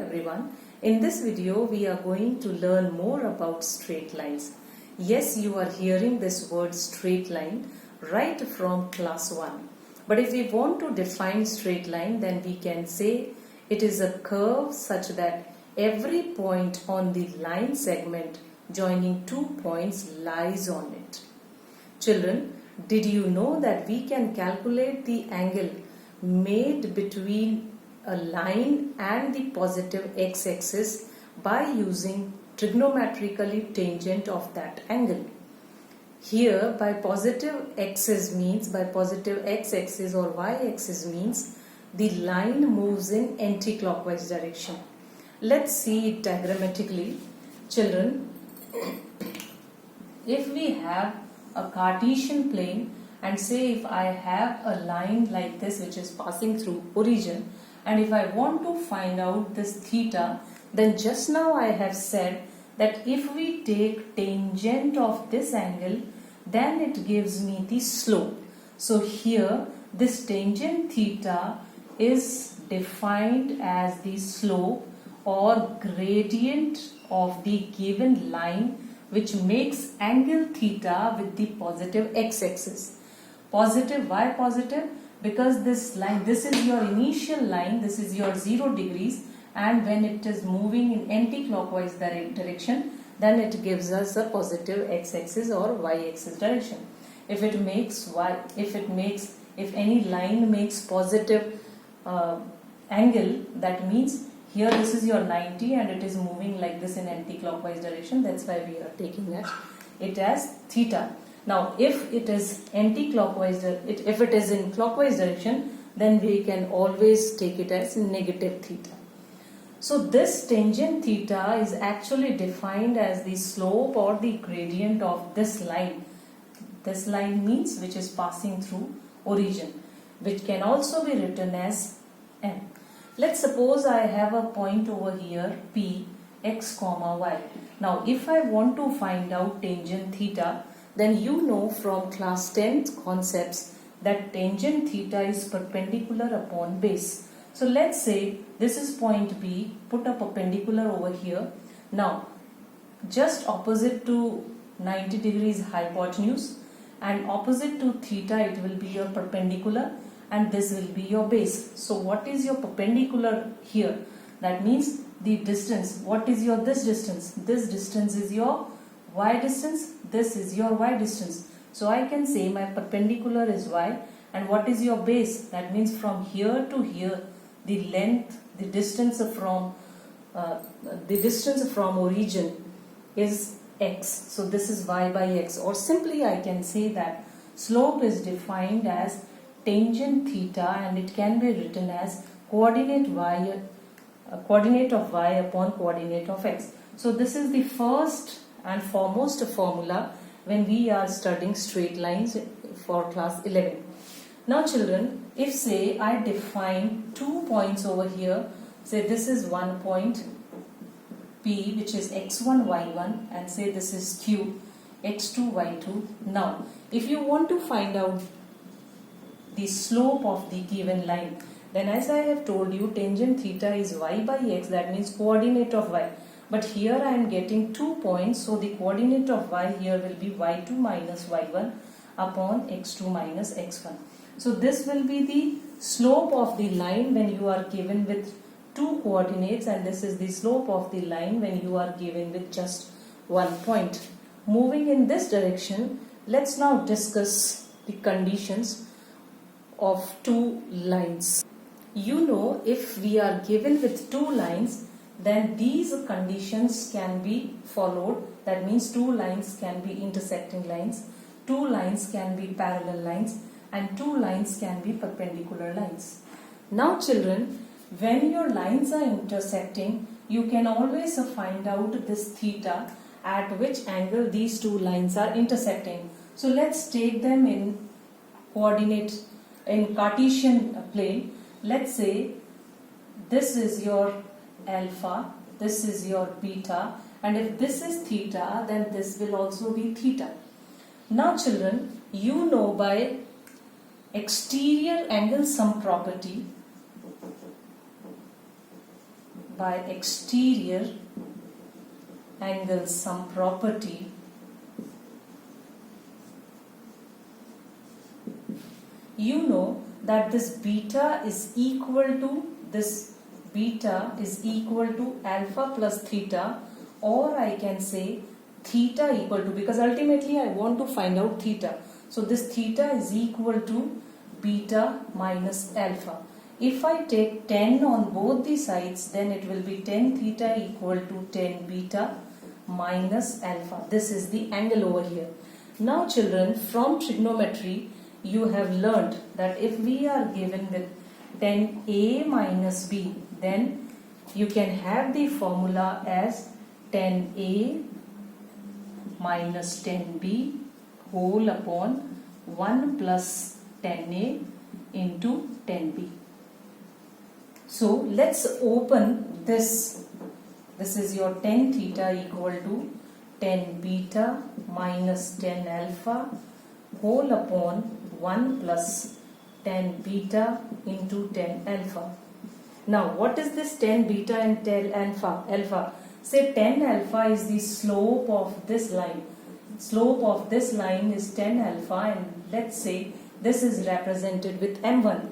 everyone. In this video we are going to learn more about straight lines. Yes, you are hearing this word straight line right from class 1. But if we want to define straight line, then we can say it is a curve such that every point on the line segment joining two points lies on it. Children, did you know that we can calculate the angle made between a line and the positive x-axis by using trigonometrically tangent of that angle? Here by positive x-axis or y-axis means the line moves in anti-clockwise direction. Let's see it diagrammatically. Children, if we have a Cartesian plane and say if I have a line like this which is passing through origin, and if I want to find out this theta, then just now I have said that if we take tangent of this angle, then it gives me the slope. So here this tangent theta is defined as the slope or gradient of the given line which makes angle theta with the positive x-axis. Positive, why positive? Because this line, this is your initial line, this is your 0 degrees, and when it is moving in anti-clockwise direction, then it gives us a positive x-axis or y-axis direction. If any line makes positive angle, that means here this is your 90 and it is moving like this in anti-clockwise direction. That's why we are taking it as theta. Now if it is anti-clockwise, if it is in clockwise direction, then we can always take it as negative theta. So this tangent theta is actually defined as the slope or the gradient of this line. This line means which is passing through origin, which can also be written as n. Let's suppose I have a point over here P, x, y. Now if I want to find out tangent theta, then you know from class 10 concepts that tangent theta is perpendicular upon base. So let's say this is point B, put a perpendicular over here. Now just opposite to 90 degrees hypotenuse and opposite to theta it will be your perpendicular, and this will be your base. So what is your perpendicular here? That means the distance. What is your this distance? This distance is your y distance. This is your y distance. So I can say my perpendicular is y, and what is your base? That means from here to here, the length, the distance from origin is x. So this is y by x, or simply I can say that slope is defined as tangent theta, and it can be written as coordinate of y upon coordinate of x. So this is the first and foremost formula when we are studying straight lines for class 11. Now children, if say I define 2 points over here, say this is one point P which is x1, y1, and say this is Q, x2, y2. Now if you want to find out the slope of the given line, then as I have told you, tangent theta is y by x, that means coordinate of y. But here I am getting 2 points, so the coordinate of y here will be y2 minus y1 upon x2 minus x1. So this will be the slope of the line when you are given with 2 coordinates, and this is the slope of the line when you are given with just 1 point. Moving in this direction, let's now discuss the conditions of 2 lines. You know, if we are given with 2 lines, then these conditions can be followed. That means 2 lines can be intersecting lines, 2 lines can be parallel lines, and 2 lines can be perpendicular lines. Now children, when your lines are intersecting, you can always find out this theta at which angle these 2 lines are intersecting. So let's take them in Cartesian plane. Let's say this is your alpha, this is your beta, and if this is theta, then this will also be theta. Now children, you know by exterior angle sum property by exterior angle sum property, you know that this beta is equal to alpha plus theta, or I can say theta equal to, because ultimately I want to find out theta. So this theta is equal to beta minus alpha. If I take 10 on both the sides, then it will be 10 theta equal to 10 beta minus alpha. This is the angle over here. Now children, from trigonometry, you have learnt that if we are given with 10a minus b, then you can have the formula as 10a minus 10b whole upon 1 plus 10a into 10b. So let's open this. This is your 10 theta equal to 10 beta minus 10 alpha whole upon 1 plus 10 beta into 10 alpha. Now what is this 10 beta and 10 alpha? Say 10 alpha is the slope of this line. Slope of this line is 10 alpha, and let's say this is represented with m1.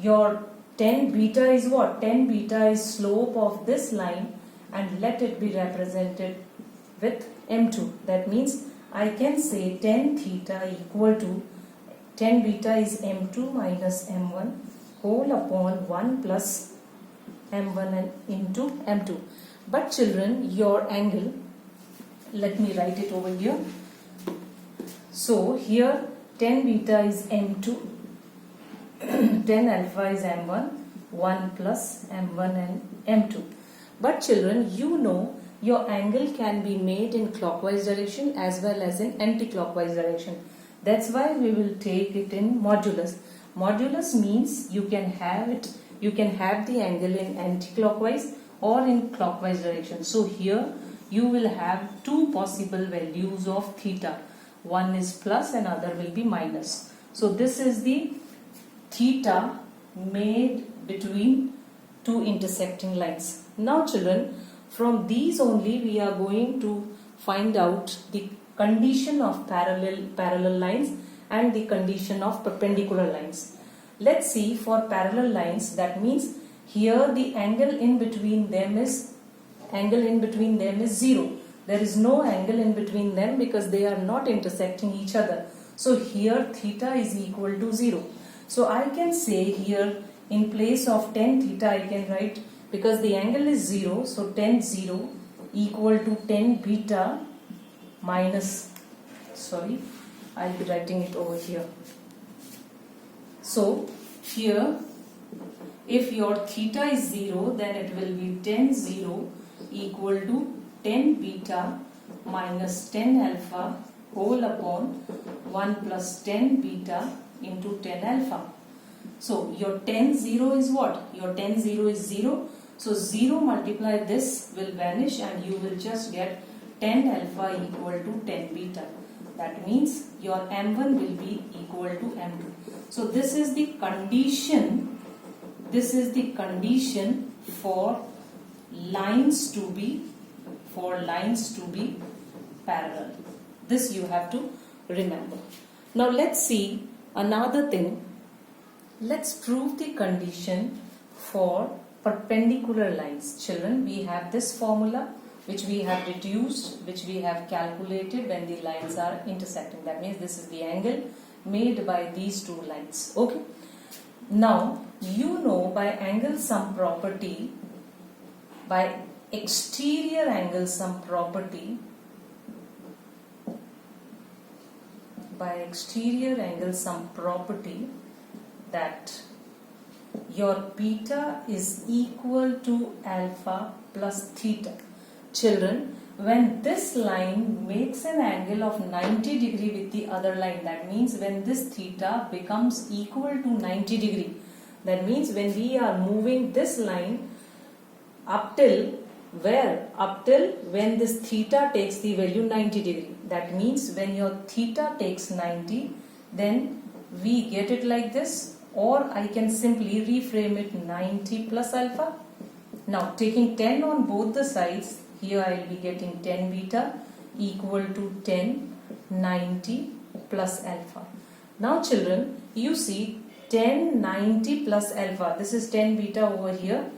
Your 10 beta is what? 10 beta is slope of this line, and let it be represented with m2. That means I can say 10 theta equal to 10 beta is m2 minus m1 whole upon 1 plus m1 and into m2. But children, your angle, let me write it over here. So here 10 beta is m2, 10 alpha is m1, 1 plus m1 and m2. But children, you know your angle can be made in clockwise direction as well as in anti-clockwise direction. That's why we will take it in modulus. Modulus means you can have the angle in anti-clockwise or in clockwise direction. So here you will have two possible values of theta. One is plus and other will be minus. So this is the theta made between two intersecting lines. Now children, from these only we are going to find out the condition of parallel lines and the condition of perpendicular lines. Let's see for parallel lines, that means here the angle in between them is 0. There is no angle in between them because they are not intersecting each other. So here theta is equal to 0. So I can say here in place of 10 theta I can write, because the angle is 0, so 10 0 equal to 10 beta minus, I'll be writing it over here. So here if your theta is 0, then it will be 10 0 equal to 10 beta minus 10 alpha whole upon 1 plus 10 beta into 10 alpha. So your 10 0 is what? Your 10 0 is 0. So 0 multiply this will vanish and you will just get 10 alpha equal to 10 beta. That means your m1 will be equal to m2. So this is the condition. This is the condition for lines to be parallel. This you have to remember. Now let's see another thing. Let's prove the condition for perpendicular lines. Children, we have this formula which we have reduced, which we have calculated when the lines are intersecting. That means this is the angle made by these two lines. Okay. Now you know by angle sum property, by exterior angle sum property, that your beta is equal to alpha plus theta. Children, when this line makes an angle of 90 degree with the other line, that means when this theta becomes equal to 90 degree, that means when we are moving this line up till where? Up till when this theta takes the value 90 degree. That means when your theta takes 90, then we get it like this, or I can simply reframe it 90 plus alpha. Now taking 10 on both the sides, here I will be getting 10 beta equal to 10 90 plus alpha. Now children, you see 10 90 plus alpha, this is 10 beta over here.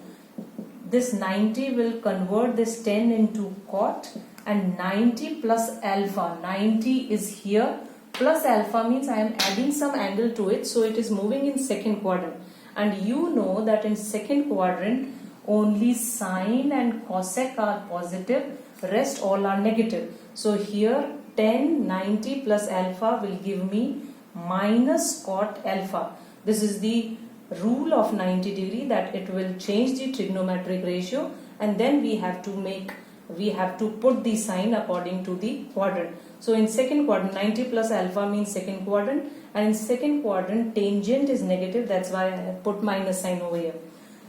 This 90 will convert this 10 into cot, and 90 plus alpha, 90 is here, plus alpha means I am adding some angle to it, so it is moving in second quadrant. And you know that in second quadrant only sine and cosec are positive, rest all are negative. So here 10 90 plus alpha will give me minus cot alpha. This is the rule of 90 degree, that it will change the trigonometric ratio, and then we have to put the sign according to the quadrant. So in second quadrant 90 plus alpha means second quadrant, and in second quadrant tangent is negative, that's why I have put minus sign over here.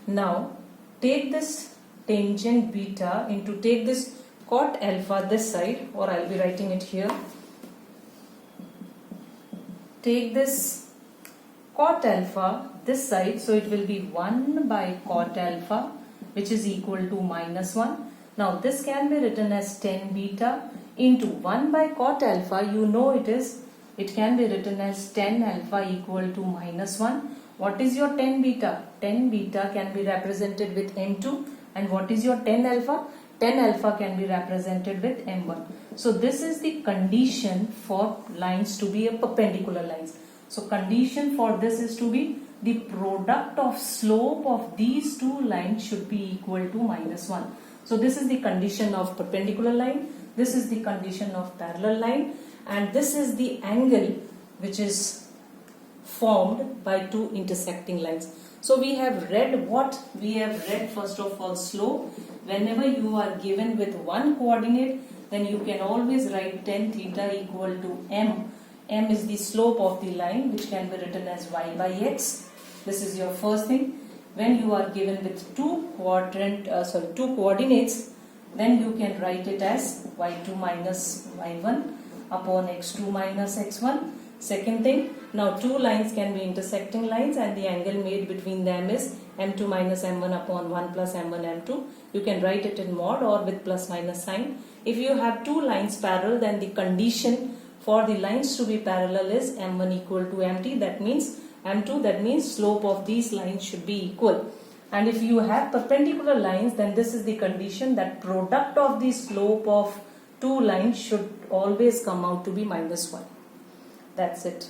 Now take this tangent beta into, take this cot alpha this side, or I'll be writing it here. Take this cot alpha this side, so it will be 1 by cot alpha, which is equal to minus 1. Now this can be written as 10 beta into 1 by cot alpha, you know it can be written as 10 alpha equal to minus 1. What is your 10 beta? 10 beta can be represented with M2, and what is your 10 alpha? 10 alpha can be represented with M1. So this is the condition for lines to be a perpendicular lines. So condition for this is to be the product of slope of these two lines should be equal to minus 1. So this is the condition of perpendicular line, this is the condition of parallel line, and this is the angle which is formed by two intersecting lines. So we have read what? We have read first of all slope. Whenever you are given with one coordinate, then you can always write tan theta equal to m. M is the slope of the line, which can be written as y by x. This is your first thing. When you are given with two coordinates, then you can write it as y2 minus y1 upon x2 minus x1. Second thing, now two lines can be intersecting lines, and the angle made between them is m2 minus m1 upon 1 plus m1 m2. You can write it in mod or with plus minus sign. If you have two lines parallel, then the condition for the lines to be parallel is m1 equal to mt, that means m2, that means slope of these lines should be equal. And if you have perpendicular lines, then this is the condition, that product of the slope of two lines should always come out to be minus 1. That's it.